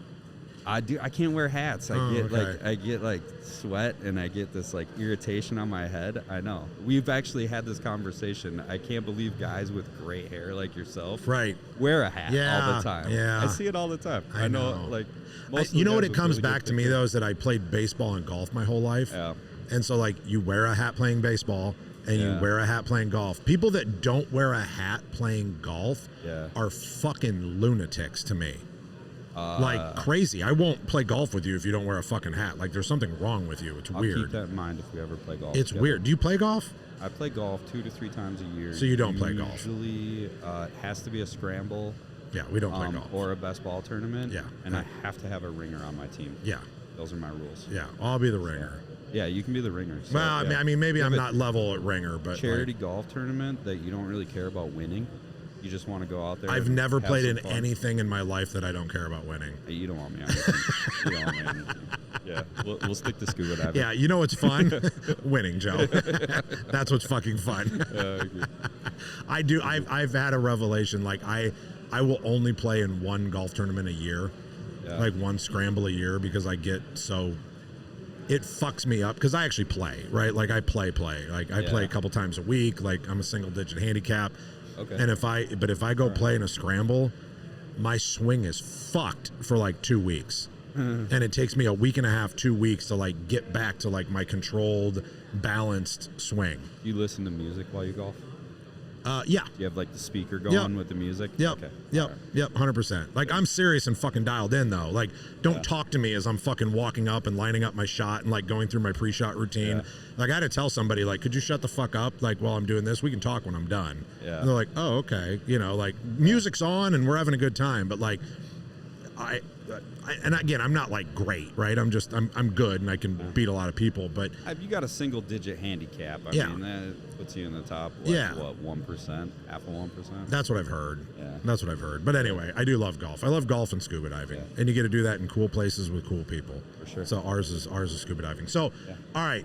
A: I do. I can't wear hats. I get like sweat and I get this like irritation on my head. I know. We've actually had this conversation. I can't believe guys with gray hair like yourself wear a hat all the time.
B: Yeah.
A: I see it all the time. I know. Like most
B: you know what it comes
A: really
B: back to me though is that I played baseball and golf my whole life.
A: Yeah.
B: And so like you wear a hat playing baseball and you wear a hat playing golf. People that don't wear a hat playing golf are fucking lunatics to me. Like crazy. I won't play golf with you if you don't wear a fucking hat. Like there's something wrong with you. It's weird.
A: I'll keep that in mind if we ever play golf.
B: It's weird. Do you play golf?
A: I play golf 2 to 3 times a year.
B: So you don't play golf?
A: Usually it has to be a scramble.
B: Yeah, we don't play golf.
A: Or a best ball tournament.
B: Yeah.
A: And I have to have a ringer on my team.
B: Yeah.
A: Those are my rules.
B: Yeah, I'll be the ringer.
A: Yeah, you can be the ringer. So,
B: well, I mean, maybe I'm not level at ringer, but
A: charity golf tournament that you don't really care about winning. You just want to go out there.
B: I've never played in
A: fun.
B: anything in my life that I don't care about winning.
A: Hey, you don't want me on your team. You don't want me on your team. Yeah, we'll stick to scuba diving.
B: Yeah, you know what's fun? Winning, Joe. That's what's fucking fun.
A: I agree.
B: I do. I've had a revelation. Like I will only play in one golf tournament a year, like one scramble a year, because I get so. It fucks me up because I actually play, right? Like I play. Like I play a couple times a week. Like I'm a single digit handicap.
A: Okay.
B: And if I go play in a scramble, my swing is fucked for like 2 weeks. And it takes me a week and a half, 2 weeks to like get back to like my controlled, balanced swing.
A: You listen to music while you golf?
B: Yeah.
A: Do you have like the speaker going with the music?
B: Yep.
A: Okay.
B: Yep. Right. Yep. 100%. Like I'm serious and fucking dialed in though. Like don't talk to me as I'm fucking walking up and lining up my shot and like going through my pre-shot routine. Yeah. Like I had to tell somebody like, could you shut the fuck up? Like while I'm doing this, we can talk when I'm done. Yeah. And they're like, oh, okay. You know, like music's on and we're having a good time. But like and again, I'm not like great, right? I'm good and I can beat a lot of people, but
A: you got a single digit handicap. I mean, that puts you in the top, what, 1%, half of 1%?
B: That's what I've heard. Yeah. That's what I've heard. But anyway, I do love golf. I love golf and scuba diving. Yeah. And you get to do that in cool places with cool people.
A: For sure.
B: So ours is scuba diving. So, all right,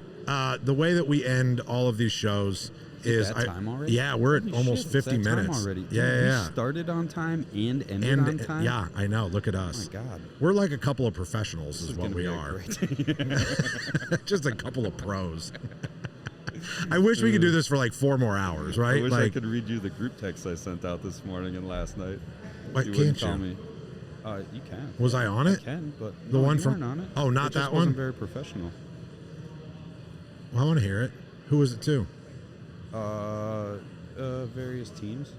B: the way that we end all of these shows is
A: time already?
B: Yeah, we're at almost 50 minutes.
A: Time already.
B: Yeah.
A: We started on time and ended on time.
B: Yeah, I know. Look at us.
A: Oh my God.
B: We're like a couple of professionals is what we are. Just a couple of pros. I wish we could do this for like 4 more hours, right?
A: I wish I could read you the group text I sent out this morning and last night.
B: Why can't you?
A: Me. You can.
B: Was I on it?
A: I can, but
B: the one
A: you weren't on it.
B: Oh, not that one?
A: It wasn't very professional.
B: Well, I want to hear it. Who was it to?
A: Various teams.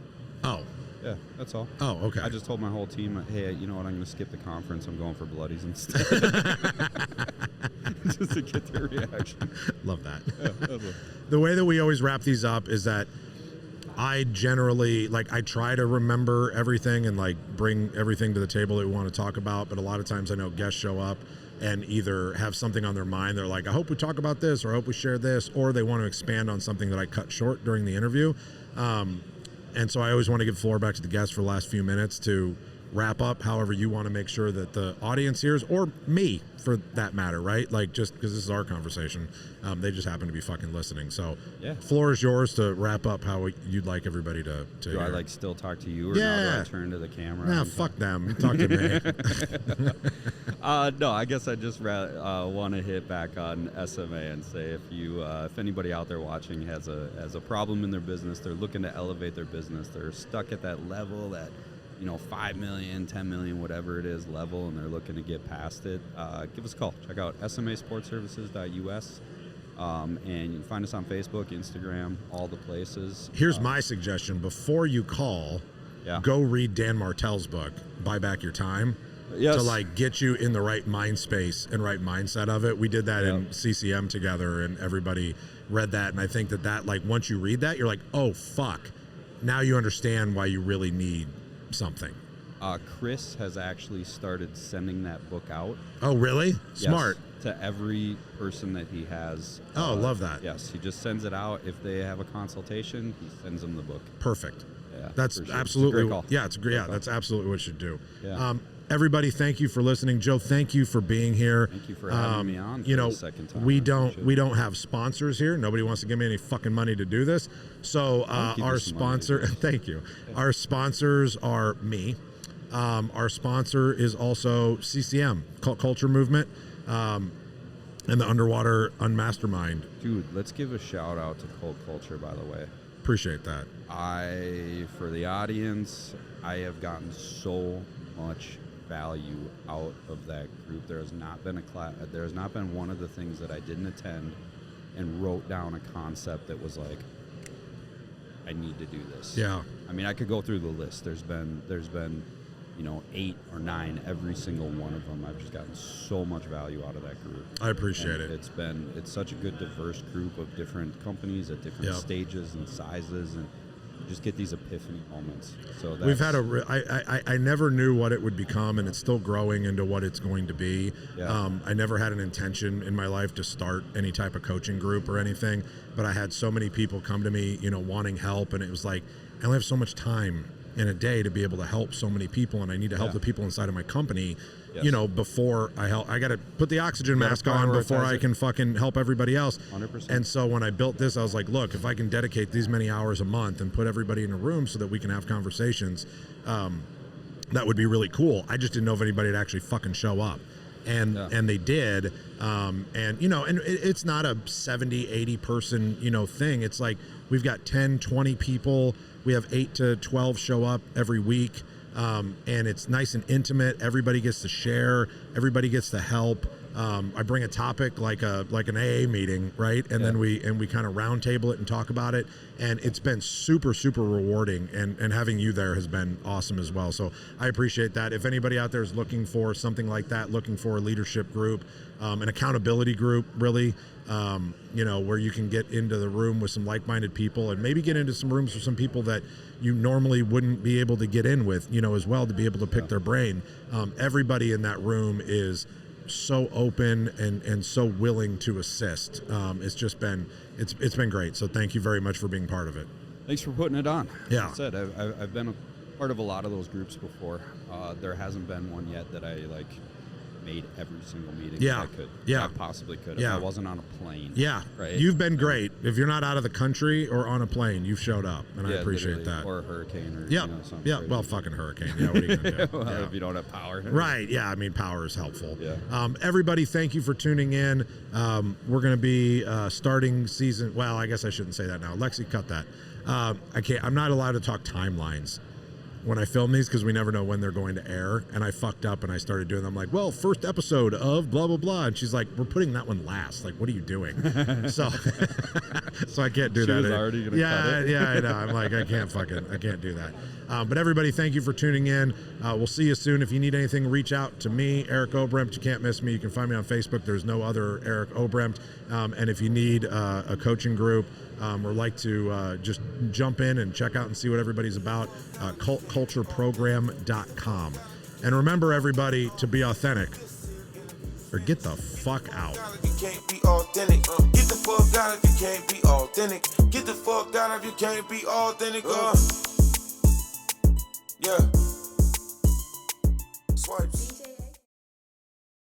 B: Oh.
A: Yeah, that's all.
B: Oh, okay.
A: I just told my whole team, hey, you know what, I'm going to skip the conference. I'm going for bloodies instead. Just to get their reaction.
B: Love that.
A: Yeah,
B: the way that we always wrap these up is that I generally, like, I try to remember everything and, like, bring everything to the table that we want to talk about. But a lot of times I know guests show up and either have something on their mind. They're like, I hope we talk about this, or I hope we share this, or they want to expand on something that I cut short during the interview. And so I always want to give the floor back to the guests for the last few minutes to wrap up however you want to make sure that the audience hears, or me for that matter, right? Like, just because this is our conversation, they just happen to be fucking listening. So floor is yours to wrap up how you'd like everybody to
A: do
B: hear.
A: I like still talk to you, or now do I turn to the camera?
B: Nah, fuck them. Talk to me.
A: No, I guess I just want to hit back on SMA and say if anybody out there watching has a problem in their business, they're looking to elevate their business, they're stuck at that level that 5 million, 10 million, whatever it is level, and they're looking to get past it, give us a call. Check out SMASupportServices.us. And you can find us on Facebook, Instagram, all the places.
B: Here's my suggestion. Before you call, go read Dan Martell's book, Buy Back Your Time, to like get you in the right mind space and right mindset of it. We did that in CCM together, and everybody read that. And I think that like once you read that, you're like, oh, fuck. Now you understand why you really need something.
A: Chris has actually started sending that book out.
B: Oh, really? Smart.
A: Yes, to every person that he has.
B: Oh, love that.
A: Yes, he just sends it out. If they have a consultation, he sends them the book.
B: Perfect.
A: Yeah,
B: that's
A: sure.
B: absolutely.
A: It's a great call.
B: Yeah, it's great. Yeah, that's absolutely what you should do.
A: Yeah.
B: Everybody, thank you for listening. Joe, thank you for being here.
A: Thank you for having me on for the second time.
B: We don't have sponsors here. Nobody wants to give me any fucking money to do this. So our sponsor, thank you. Our sponsors are me. Our sponsor is also CCM, Culture Movement, and the Underwater Unmastermind.
A: Dude, let's give a shout out to Cult Culture, by the way.
B: Appreciate that.
A: For the audience, I have gotten so much value out of that group. There has not been there has not been one of the things that I didn't attend and wrote down a concept that was like, I need to do this.
B: Yeah.
A: I mean, I could go through the list. There's been 8 or 9, every single one of them. I've just gotten so much value out of that group.
B: I appreciate it.
A: It's such a good diverse group of different companies at different stages and sizes, and you just get these epiphany moments. So
B: we've had I never knew what it would become, and it's still growing into what it's going to be.
A: Yeah.
B: I never had an intention in my life to start any type of coaching group or anything, but I had so many people come to me, wanting help, and it was like, I only have so much time in a day to be able to help so many people, and I need to help the people inside of my company. Yes. Before I help, I got to put the oxygen mask on before I can fucking help everybody else.
A: 100%.
B: And so when I built this, I was like, look, if I can dedicate these many hours a month and put everybody in a room so that we can have conversations, that would be really cool. I just didn't know if anybody would actually fucking show up. And they did. And it's not a 70, 80 person, thing. It's like we've got 10, 20 people. We have 8 to 12 show up every week. And it's nice and intimate. Everybody gets to share. Everybody gets to help. I bring a topic like an AA meeting, right? And then we kind of round table it and talk about it. And it's been super, super rewarding. And having you there has been awesome as well. So I appreciate that. If anybody out there is looking for something like that, looking for a leadership group, an accountability group, really, where you can get into the room with some like-minded people, and maybe get into some rooms with some people that you normally wouldn't be able to get in with, as well, to be able to pick their brain. Everybody in that room is so open and so willing to assist. It's just been, it's been great. So thank you very much for being part of it.
A: Thanks for putting it on.
B: Yeah.
A: Like I said, I've been a part of a lot of those groups before. There hasn't been one yet that I made every single meeting that I could. I possibly could if I wasn't on a plane.
B: Yeah.
A: Right?
B: You've been great. If you're not out of the country or on a plane, you've showed up, and I appreciate that.
A: Or a hurricane or
B: something. Yeah.
A: Crazy.
B: Well, fucking hurricane. Yeah. What are you gonna do?
A: If you don't have power.
B: Right. Yeah. I mean, power is helpful.
A: Yeah.
B: Everybody, thank you for tuning in. We're gonna be starting season. Well, I guess I shouldn't say that now. Lexi, cut that. I'm not allowed to talk timelines when I film these, because we never know when they're going to air, and I fucked up and I started doing them. I'm like, well, first episode of blah blah blah, and she's like, we're putting that one last. Like, what are you doing? so I can't do that.
A: She was already gonna cut it.
B: Yeah, I know. I'm like, I can't do that. But everybody, thank you for tuning in. We'll see you soon. If you need anything, reach out to me, Eric Oberempt. You can't miss me. You can find me on Facebook. There's no other Eric Oberempt. And if you need a coaching group, or like to just jump in and check out and see what everybody's about, cultureprogram.com. And remember, everybody, to be authentic or get the fuck out.
C: You can't be authentic. Get the fuck out if you can't be authentic. Get the fuck out if you can't be authentic. Yeah.